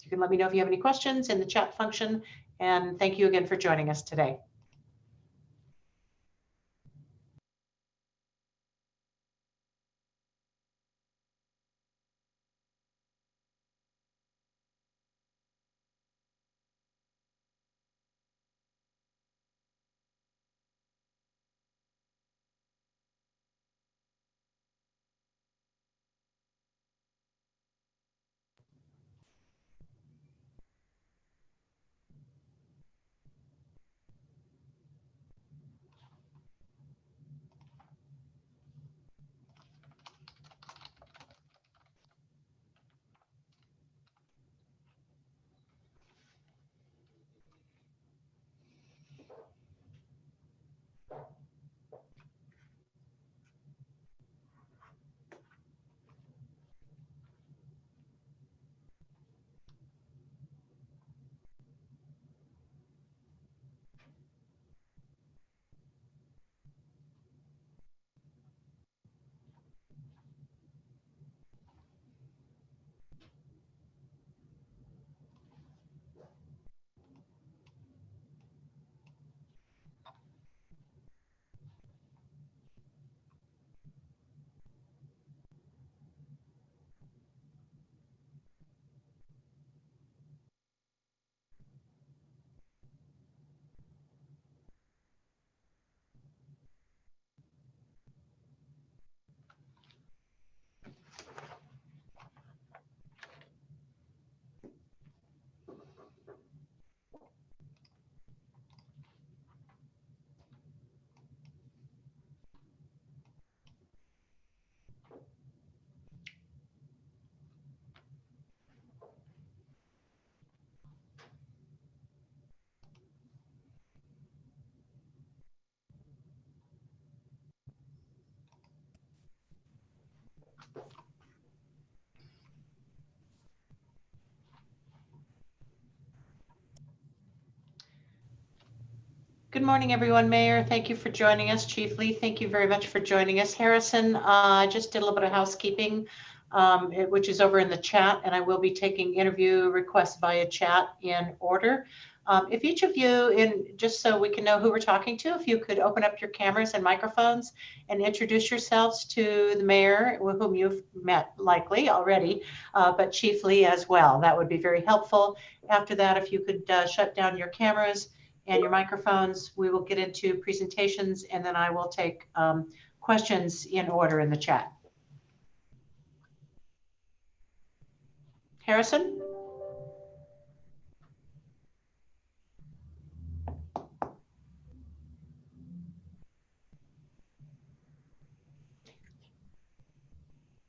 You can let me know if you have any questions in the chat function. And thank you again for joining us today. Good morning, everyone. Mayor, thank you for joining us. Chief Lee, thank you very much for joining us. Harrison, I just did a little bit of housekeeping, which is over in the chat, and I will be taking interview requests via chat in order. If each of you, just so we can know who we're talking to, if you could open up your cameras and microphones and introduce yourselves to the mayor, with whom you've met likely already, but Chief Lee as well. That would be very helpful. After that, if you could shut down your cameras and your microphones, we will get into presentations, and then I will take questions in order in the chat. Harrison?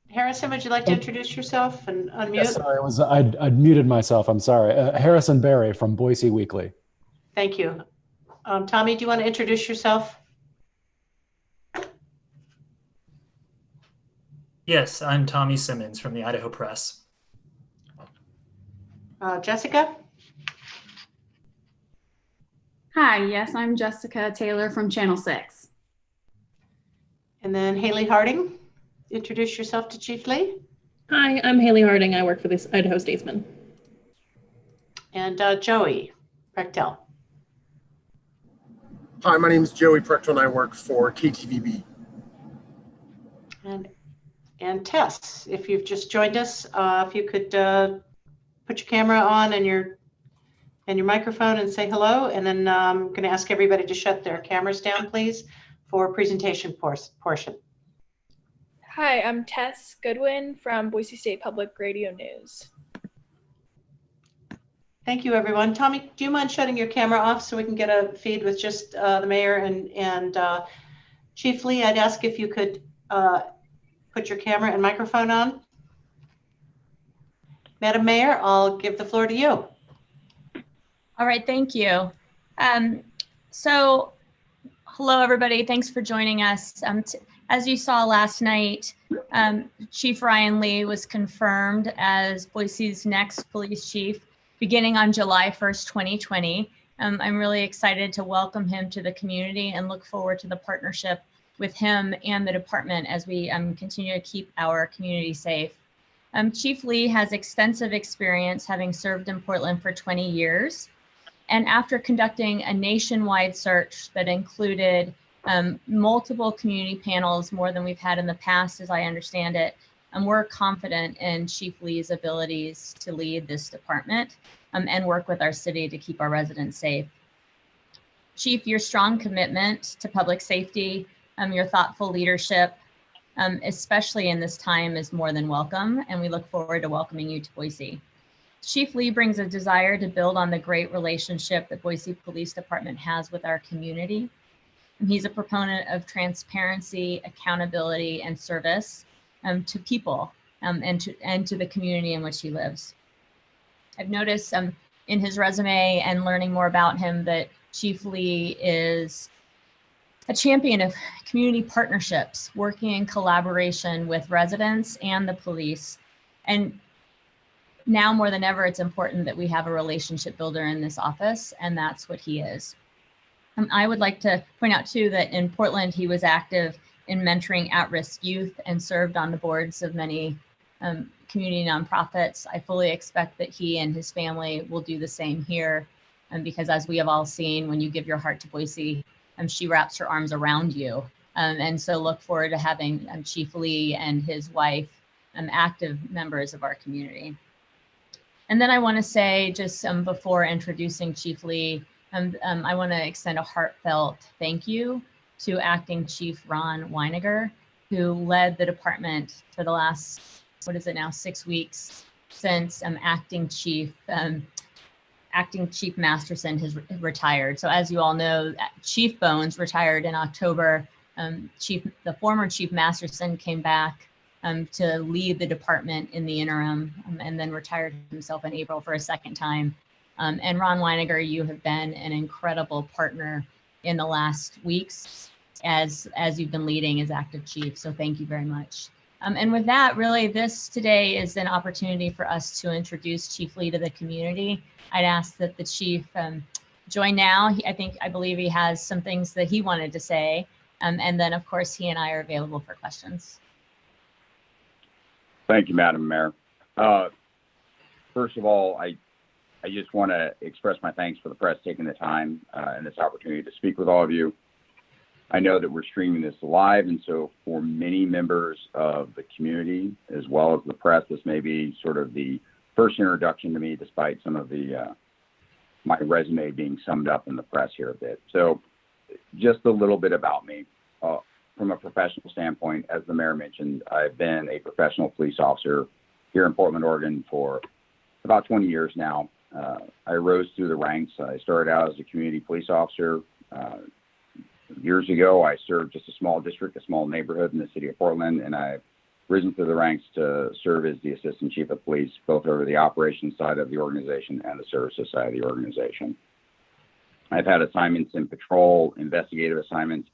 Harrison, would you like to introduce yourself and unmute? Yes, sorry, I'd muted myself. I'm sorry. Harrison Berry from Boise Weekly. Thank you. Tommy, do you want to introduce yourself? Yes, I'm Tommy Simmons from the Idaho Press. Jessica? Hi, yes, I'm Jessica Taylor from Channel 6. And then Haley Harding, introduce yourself to Chief Lee. Hi, I'm Haley Harding. I work for the Idaho Statesman. And Joey Prechtel. Hi, my name is Joey Prechtel and I work for KTVB. And Tess, if you've just joined us, if you could put your camera on and your microphone and say hello, and then I'm going to ask everybody to shut their cameras down, please, for presentation portion. Hi, I'm Tess Goodwin from Boise State Public Radio News. Thank you, everyone. Tommy, do you mind shutting your camera off so we can get a feed with just the mayor and Chief Lee? I'd ask if you could put your camera and microphone on. Madam Mayor, I'll give the floor to you. All right, thank you. So hello, everybody. Thanks for joining us. As you saw last night, Chief Ryan Lee was confirmed as Boise's next police chief beginning on July 1st, 2020. I'm really excited to welcome him to the community and look forward to the partnership with him and the department as we continue to keep our community safe. Chief Lee has extensive experience, having served in Portland for 20 years. And after conducting a nationwide search that included multiple community panels, more than we've had in the past, as I understand it, we're confident in Chief Lee's abilities to lead this department and work with our city to keep our residents safe. Chief, your strong commitment to public safety, your thoughtful leadership, especially in this time, is more than welcome, and we look forward to welcoming you to Boise. Chief Lee brings a desire to build on the great relationship that Boise Police Department has with our community. He's a proponent of transparency, accountability, and service to people and to the community in which he lives. I've noticed in his resume and learning more about him that Chief Lee is a champion of community partnerships, working in collaboration with residents and the police. And now more than ever, it's important that we have a relationship builder in this office, and that's what he is. I would like to point out too that in Portland, he was active in mentoring at-risk youth and served on the boards of many community nonprofits. I fully expect that he and his family will do the same here, because as we have all seen, when you give your heart to Boise, she wraps her arms around you. And so look forward to having Chief Lee and his wife active members of our community. And then I want to say, just before introducing Chief Lee, I want to extend a heartfelt thank you to Acting Chief Ron Weiniger, who led the department for the last, 6 weeks since Acting Chief Masterson has retired. So as you all know, Chief Bones retired in October. The former Chief Masterson came back to lead the department in the interim, and then retired himself in April for a second time. And Ron Weiniger, you have been an incredible partner in the last weeks as you've been leading as active chief. So thank you very much. And with that, really, this today is an opportunity for us to introduce Chief Lee to the community. I'd ask that the chief join now. I believe he has some things that he wanted to say. And then, of course, he and I are available for questions. Thank you, Madam Mayor. First of all, I just want to express my thanks for the press taking the time and this opportunity to speak with all of you. I know that we're streaming this live, and so for many members of the community, as well as the press, this may be sort of the first introduction to me, despite some of my resume being summed up in the press here a bit. So just a little bit about me. From a professional standpoint, as the mayor mentioned, I've been a professional police officer here in Portland, Oregon for about 20 years now. I rose through the ranks. I started out as a community police officer. Years ago, I served just a small district, a small neighborhood in the city of Portland, and I've risen through the ranks to serve as the assistant chief of police, both over the operations side of the organization and the services side of the organization. I've had assignments in patrol, investigative assignments,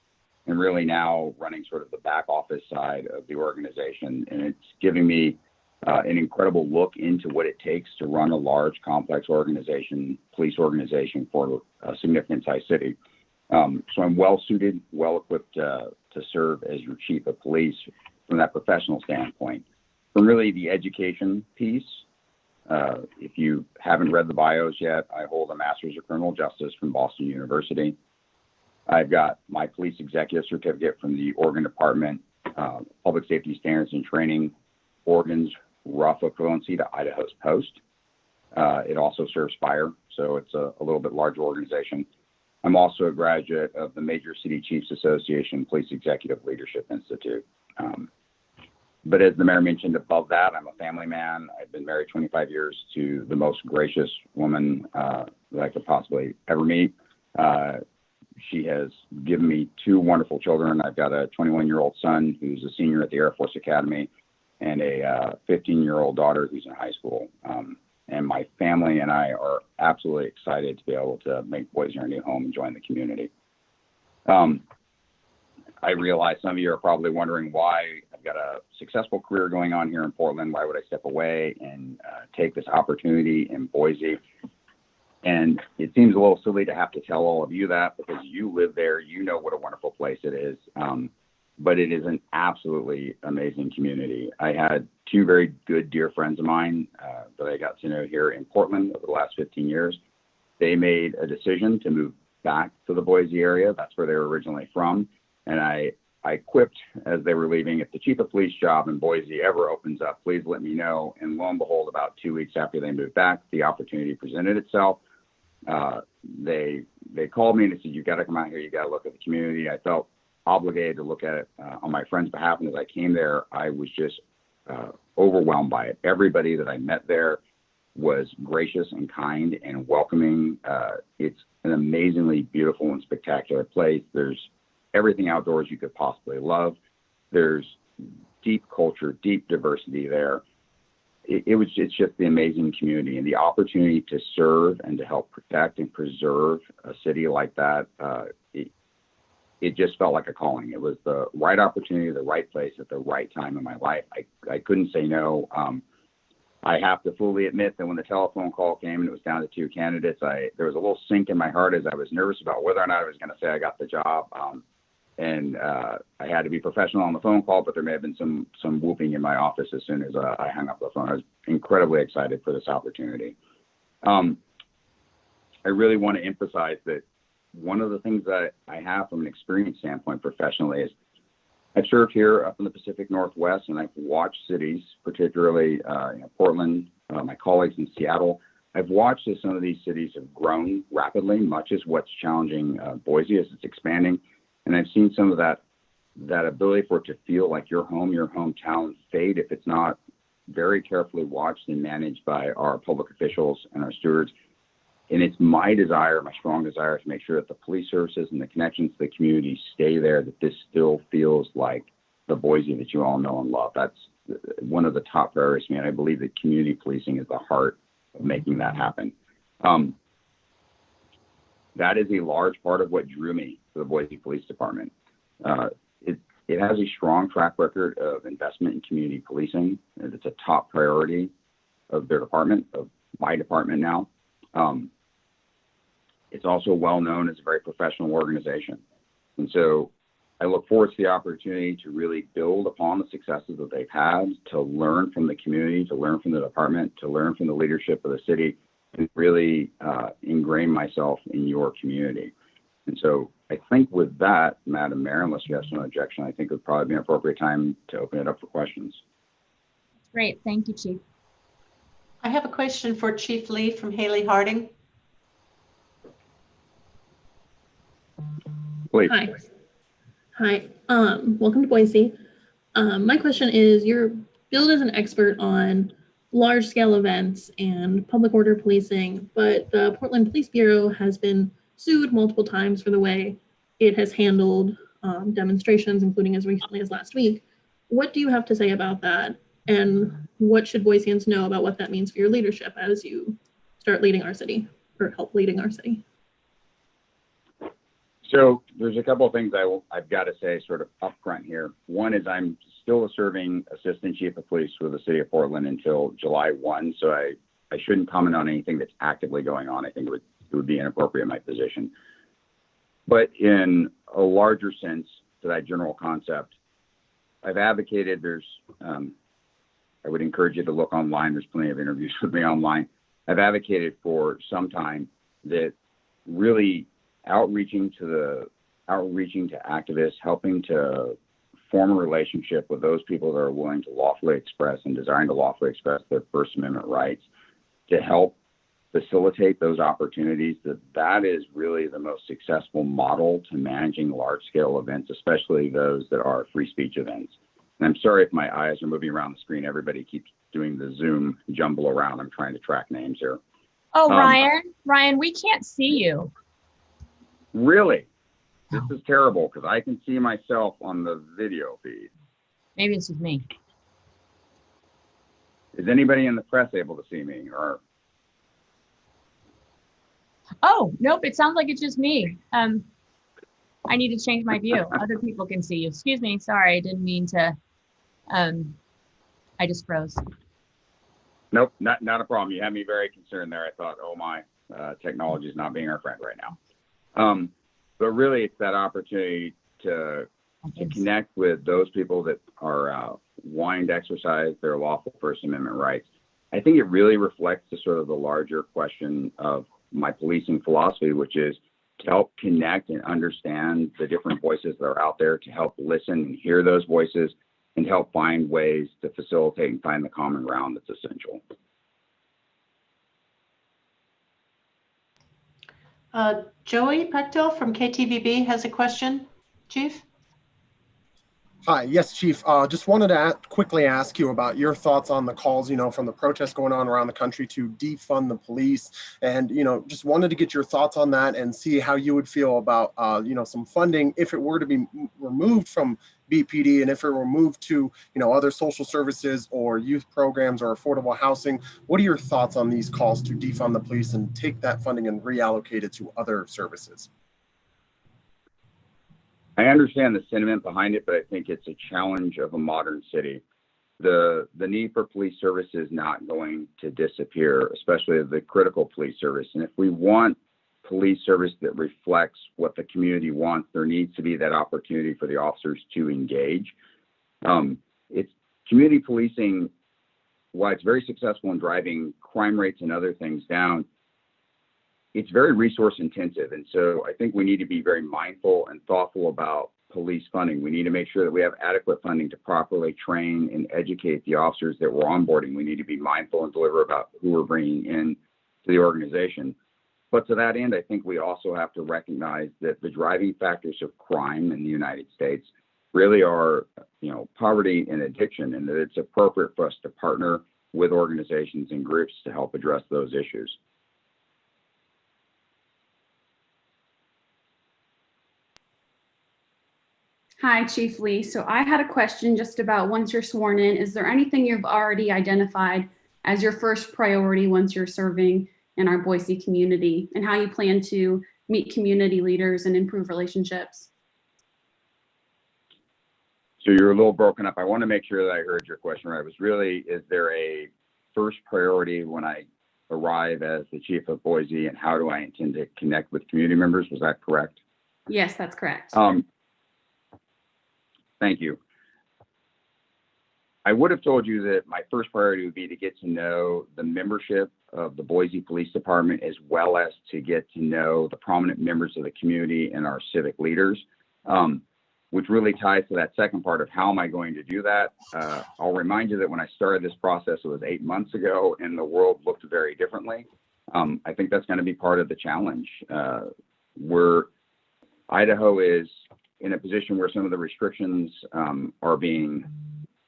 and really now running sort of the back office side of the organization. And it's giving me an incredible look into what it takes to run a large, complex organization, police organization for a significant size city. So I'm well suited, well equipped to serve as your chief of police from that professional standpoint. From really the education piece, if you haven't read the bios yet, I hold a master's of criminal justice from Boston University. I've got my police executive certificate from the Oregon Department, Public Safety Standards and Training, Oregon's rough equivalency to Idaho's Post. It also serves fire, so it's a little bit larger organization. I'm also a graduate of the Major City Chiefs Association Police Executive Leadership Institute. But as the mayor mentioned, above that, I'm a family man. I've been married 25 years to the most gracious woman that I could possibly ever meet. She has given me two wonderful children. I've got a 21-year-old son who's a senior at the Air Force Academy and a 15-year-old daughter who's in high school. And my family and I are absolutely excited to be able to make Boise our new home and join the community. I realize some of you are probably wondering why I've got a successful career going on here in Portland. Why would I step away and take this opportunity in Boise? And it seems a little silly to have to tell all of you that because you live there, you know what a wonderful place it is. but it is an absolutely amazing community. I had two very good, dear friends of mine that I got to know here in Portland over the last 15 years. They made a decision to move back to the Boise area. That's where they were originally from. And I quipped as they were leaving, if the chief of police job in Boise ever opens up, please let me know. And lo and behold, about 2 weeks after they moved back, the opportunity presented itself. They called me and they said, "You've got to come out here. You got to look at the community." I felt obligated to look at it on my friend's behalf. And as I came there, I was just overwhelmed by it. Everybody that I met there was gracious and kind and welcoming. It's an amazingly beautiful and spectacular place. There's everything outdoors you could possibly love. There's deep culture, deep diversity there. It's just the amazing community, and the opportunity to serve and to help protect and preserve a city like that. It just felt like a calling. It was the right opportunity, the right place at the right time in my life. I couldn't say no. I have to fully admit that when the telephone call came and it was down to two candidates, there was a little sink in my heart as I was nervous about whether or not I was going to say I got the job. And I had to be professional on the phone call, but there may have been some whooping in my office as soon as I hung up the phone. I was incredibly excited for this opportunity. I really want to emphasize that one of the things that I have from an experience standpoint professionally is I've served here up in the Pacific Northwest, and I've watched cities, particularly Portland, my colleagues in Seattle. I've watched as some of these cities have grown rapidly, much as what's challenging Boise as it's expanding. And I've seen some of that ability for it to feel like your home, your hometown fade if it's not very carefully watched and managed by our public officials and our stewards. And it's my desire, my strong desire, to make sure that the police services and the connections to the community stay there, that this still feels like the Boise that you all know and love. That's one of the top priorities, man. I believe that community policing is the heart of making that happen. That is a large part of what drew me to the Boise Police Department. It has a strong track record of investment in community policing. And it's a top priority of their department, of my department now. It's also well known as a very professional organization. And so I look forward to the opportunity to really build upon the successes that they've had, to learn from the community, to learn from the department, to learn from the leadership of the city, and really ingrain myself in your community. And so I think with that, Madam Mayor, unless you have some objection, I think it would probably be an appropriate time to open it up for questions. Great. Thank you, Chief. I have a question for Chief Lee from Haley Harding. Please. Hi. Welcome to Boise. My question is, you're billed as an expert on large-scale events and public order policing, but the Portland Police Bureau has been sued multiple times for the way it has handled demonstrations, including as recently as last week. What do you have to say about that? And what should Boiseans know about what that means for your leadership as you start leading our city, or help leading our city? So there's a couple of things I've got to say sort of upfront here. One is I'm still a serving assistant chief of police for the city of Portland until July 1. So I shouldn't comment on anything that's actively going on. I think it would be inappropriate in my position. But in a larger sense to that general concept, I've advocated I would encourage you to look online. There's plenty of interviews with me online. I've advocated for some time that really outreaching to activists, helping to form a relationship with those people that are willing to lawfully express and desiring to lawfully express their First Amendment rights, to help facilitate those opportunities, that is really the most successful model to managing large-scale events, especially those that are free speech events. And I'm sorry if my eyes are moving around the screen. Everybody keeps doing the Zoom jumble around. I'm trying to track names here. Oh, Ryan, we can't see you. Really? This is terrible because I can see myself on the video feed. Maybe it's just me. Is anybody in the press able to see me? Or Oh, nope. It sounds like it's just me. I need to change my view. Other people can see you. Excuse me. Sorry. I didn't mean to. I just froze. Nope, not a problem. You had me very concerned there. I thought, oh my, technology is not being our friend right now. But really, it's that opportunity to to connect with those people that are wanting to exercise their lawful First Amendment rights. I think it really reflects the sort of the larger question of my policing philosophy, which is to help connect and understand the different voices that are out there, to help listen and hear those voices, and help find ways to facilitate and find the common ground that's essential. Joey Pechtel from KTVB has a question, Chief. Hi, yes, Chief. Just wanted to quickly ask you about your thoughts on the calls, from the protests going on around the country to defund the police, and just wanted to get your thoughts on that and see how you would feel about, some funding if it were to be removed from BPD, and if it were moved to, other social services or youth programs or affordable housing. What are your thoughts on these calls to defund the police and take that funding and reallocate it to other services? I understand the sentiment behind it, but I think it's a challenge of a modern city. The need for police service is not going to disappear, especially the critical police service. And if we want police service that reflects what the community wants, there needs to be that opportunity for the officers to engage. It's community policing, while it's very successful in driving crime rates and other things down, it's very resource intensive. And so I think we need to be very mindful and thoughtful about police funding. We need to make sure that we have adequate funding to properly train and educate the officers that we're onboarding. We need to be mindful and deliberate about who we're bringing in to the organization. But to that end, I think we also have to recognize that the driving factors of crime in the United States really are, poverty and addiction, and that it's appropriate for us to partner with organizations and groups to help address those issues. Hi, Chief Lee. So I had a question just about once you're sworn in, is there anything you've already identified as your first priority once you're serving in our Boise community, and how you plan to meet community leaders and improve relationships? So you're a little broken up. I want to make sure that I heard your question right. It was really, is there a first priority when I arrive as the chief of Boise, and how do I intend to connect with community members? Was that correct? Yes, that's correct. Thank you. I would have told you that my first priority would be to get to know the membership of the Boise Police Department, as well as to get to know the prominent members of the community and our civic leaders, which really ties to that second part of how am I going to do that. I'll remind you that when I started this process, it was 8 months ago, and the world looked very differently. I think that's going to be part of the challenge. Idaho is in a position where some of the restrictions are being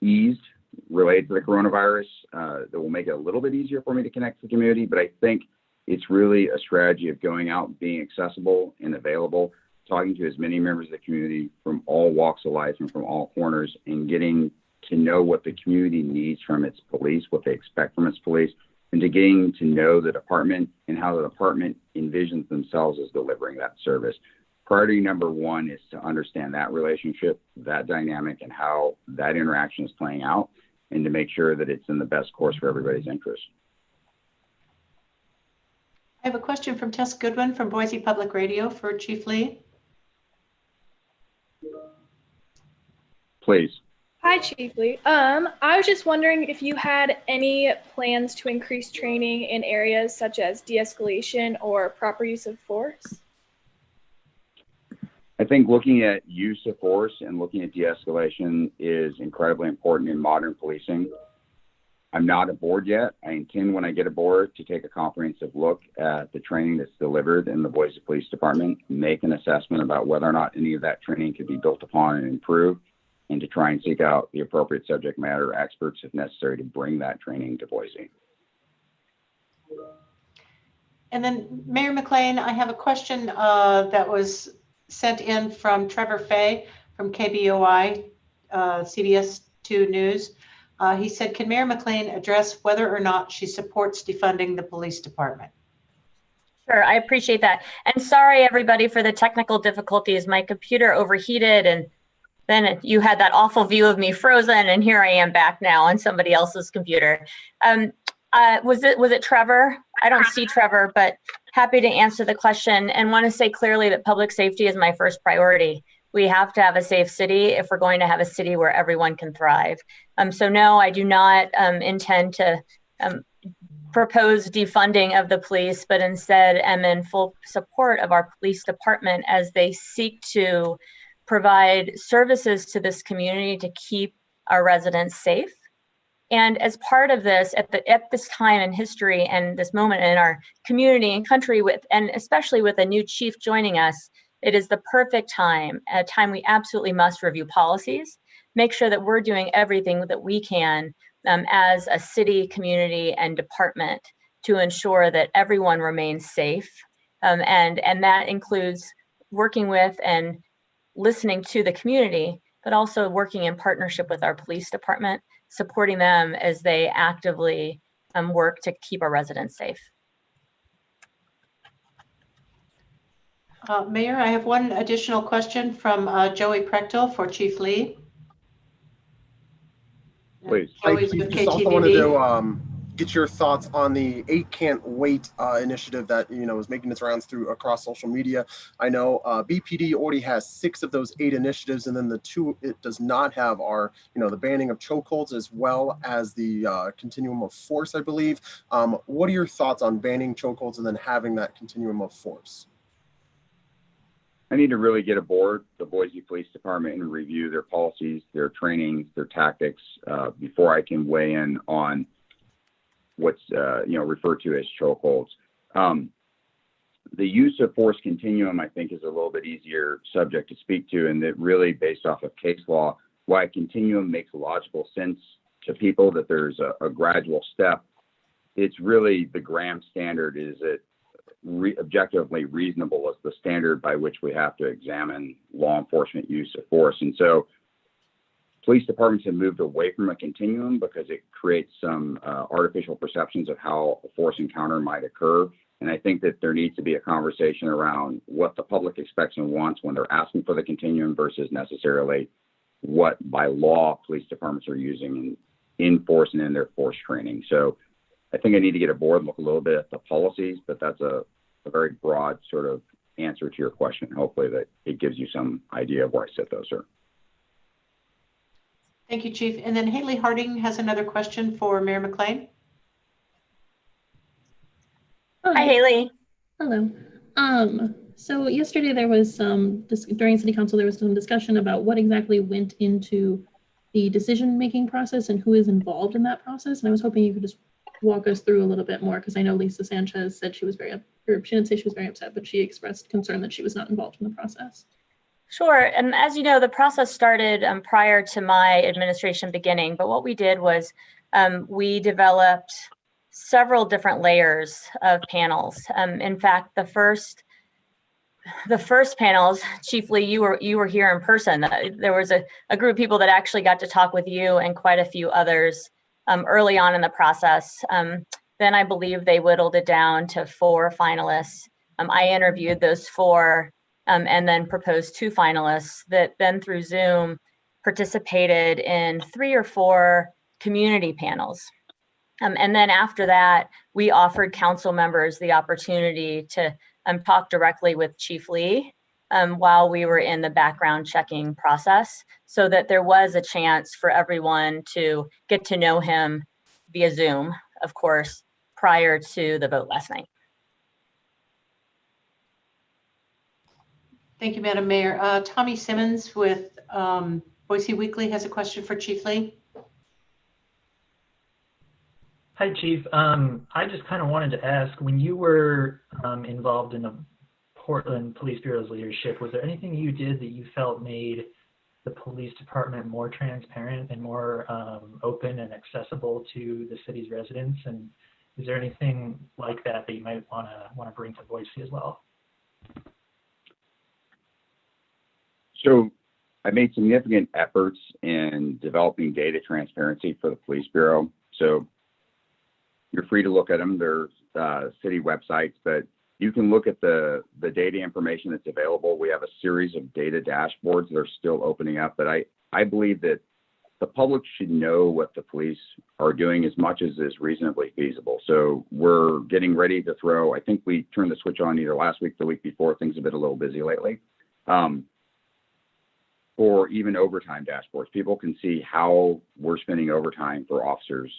eased related to the coronavirus, that will make it a little bit easier for me to connect with the community. But I think it's really a strategy of going out, being accessible and available, talking to as many members of the community from all walks of life and from all corners, and getting to know what the community needs from its police, what they expect from its police, and to getting to know the department and how the department envisions themselves as delivering that service. Priority number one is to understand that relationship, that dynamic, and how that interaction is playing out, and to make sure that it's in the best course for everybody's interest. I have a question from Tess Goodwin from Boise Public Radio for Chief Lee. Please. Hi, Chief Lee. I was just wondering if you had any plans to increase training in areas such as de-escalation or proper use of force? I think looking at use of force and looking at de-escalation is incredibly important in modern policing. I'm not aboard yet. I intend, when I get aboard, to take a comprehensive look at the training that's delivered in the Boise Police Department, make an assessment about whether or not any of that training could be built upon and improved, and to try and seek out the appropriate subject matter experts, if necessary, to bring that training to Boise. And then Mayor McLean, I have a question that was sent in from Trevor Fay from KBOI, CBS 2 News. He said, can Mayor McLean address whether or not she supports defunding the police department? Sure, I appreciate that. And sorry, everybody, for the technical difficulties. My computer overheated, and then you had that awful view of me frozen, and here I am back now on somebody else's computer. Was it Trevor? I don't see Trevor, but happy to answer the question, and want to say clearly that public safety is my first priority. We have to have a safe city if we're going to have a city where everyone can thrive. So no, I do not intend to propose defunding of the police, but instead am in full support of our police department as they seek to provide services to this community to keep our residents safe. And as part of this, at this time in history and this moment in our community and country, and especially with a new chief joining us, it is the perfect time, a time we absolutely must review policies, make sure that we're doing everything that we can as a city, community, and department to ensure that everyone remains safe. And that includes working with and listening to the community, but also working in partnership with our police department, supporting them as they actively work to keep our residents safe. Mayor, I have one additional question from Joey Prechtel for Chief Lee. Please. Joey's I with just also wanted KTVB. to get your thoughts on the 8 Can't Wait initiative that is making its rounds through across social media. I know BPD already has 6 of those 8 initiatives, and then the 2 it does not have are the banning of chokeholds as well as the continuum of force, I believe. What are your thoughts on banning chokeholds and then having that continuum of force? I need to really get aboard the Boise Police Department and review their policies, their trainings, their tactics before I can weigh in on what's referred to as chokeholds. The use of force continuum, I think, is a little bit easier subject to speak to, and that really based off of case law, why a continuum makes logical sense to people, that there's a gradual step. It's really the Graham standard, is it objectively reasonable as the standard by which we have to examine law enforcement use of force. And so police departments have moved away from a continuum because it creates some artificial perceptions of how a force encounter might occur. And I think that there needs to be a conversation around what the public expects and wants when they're asking for the continuum versus necessarily what by law police departments are using in force and in their force training. So I think I need to get aboard and look a little bit at the policies, but that's a very broad sort of answer to your question. Hopefully that it gives you some idea of where I sit though, sir. Thank you, Chief. And then Haley Harding has another question for Mayor McLean. Hi, Haley. Hello. So yesterday there was during City Council, there was some discussion about what exactly went into the decision-making process and who is involved in that process. And I was hoping you could just walk us through a little bit more, because I know Lisa Sanchez said she didn't say she was very upset, but she expressed concern that she was not involved in the process. Sure. And as you know, the process started prior to my administration beginning. But what we did was we developed several different layers of panels. In fact, the first panels, Chief Lee, you were here in person. There was a group of people that actually got to talk with you and quite a few others early on in the process. Then I believe they whittled it down to 4 finalists. I interviewed those 4 and then proposed 2 finalists that then through Zoom participated in 3 or 4 community panels. And then after that, we offered council members the opportunity to talk directly with Chief Lee while we were in the background checking process, so that there was a chance for everyone to get to know him via Zoom, of course, prior to the vote last night. Thank you, Madam Mayor. Tommy Simmons with Boise Weekly has a question for Chief Lee. Hi, Chief. I just kind of wanted to ask, when you were involved in the Portland Police Bureau's leadership, was there anything you did that you felt made the police department more transparent and more open and accessible to the city's residents? And is there anything like that you might want to bring to Boise as well? So I made significant efforts in developing data transparency for the police bureau. So you're free to look at them. There's city websites, but you can look at the data information that's available. We have a series of data dashboards that are still opening up, but I believe that the public should know what the police are doing as much as is reasonably feasible. So we're getting ready to throw, I think we turned the switch on either last week or the week before. Things have been a little busy lately. for even overtime dashboards. People can see how we're spending overtime for officers.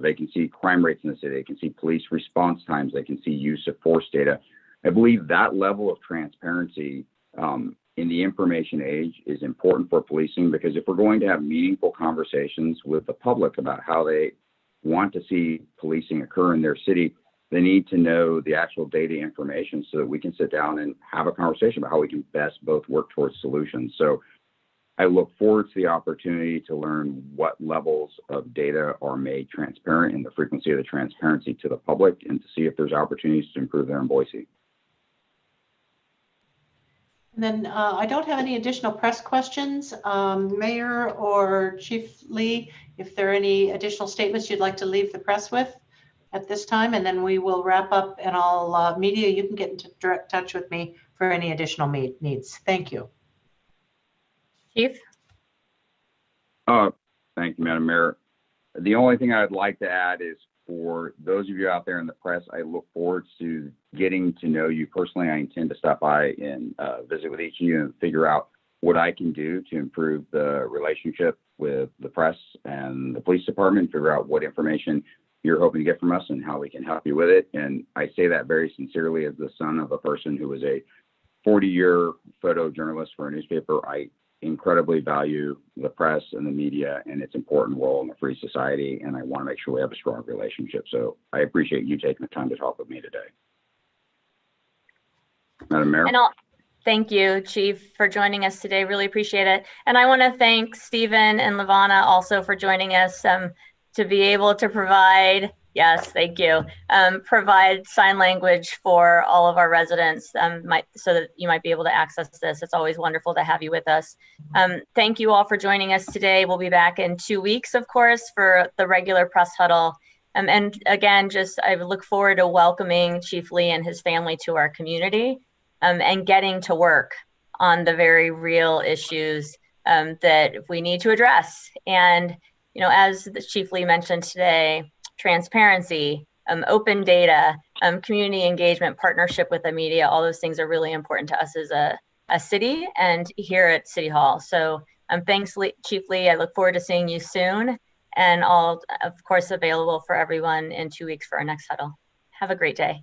They can see crime rates in the city. They can see police response times. They can see use of force data. I believe that level of transparency in the information age is important for policing, because if we're going to have meaningful conversations with the public about how they want to see policing occur in their city, they need to know the actual data information so that we can sit down and have a conversation about how we can best both work towards solutions. So I look forward to the opportunity to learn what levels of data are made transparent and the frequency of the transparency to the public, and to see if there's opportunities to improve there in Boise. And then I don't have any additional press questions. Mayor or Chief Lee, if there are any additional statements you'd like to leave the press with at this time, and then we will wrap up, and I'll, media, you can get into direct touch with me for any additional needs. Thank you. Chief? Thank you, Madam Mayor. The only thing I'd like to add is, for those of you out there in the press, I look forward to getting to know you personally. I intend to stop by and visit with each of you and figure out what I can do to improve the relationship with the press and the police department, figure out what information you're hoping to get from us and how we can help you with it. And I say that very sincerely as the son of a person who was a 40-year photojournalist for a newspaper. I incredibly value the press and the media and its important role in a free society, and I want to make sure we have a strong relationship. So I appreciate you taking the time to talk with me today. Madam Mayor. Thank you, Chief, for joining us today. Really appreciate it. And I want to thank Stephen and Lavana also for joining us to be able to provide, yes, thank you, provide sign language for all of our residents so that you might be able to access this. It's always wonderful to have you with us. Thank you all for joining us today. We'll be back in 2 weeks, of course, for the regular press huddle. And again, I look forward to welcoming Chief Lee and his family to our community and getting to work on the very real issues that we need to address. And, you know, as the Chief Lee mentioned today, transparency, open data, community engagement, partnership with the media, all those things are really important to us as a city and here at City Hall. So thanks, Chief Lee. I look forward to seeing you soon. And I'll, of course, available for everyone in 2 weeks for our next huddle. Have a great day.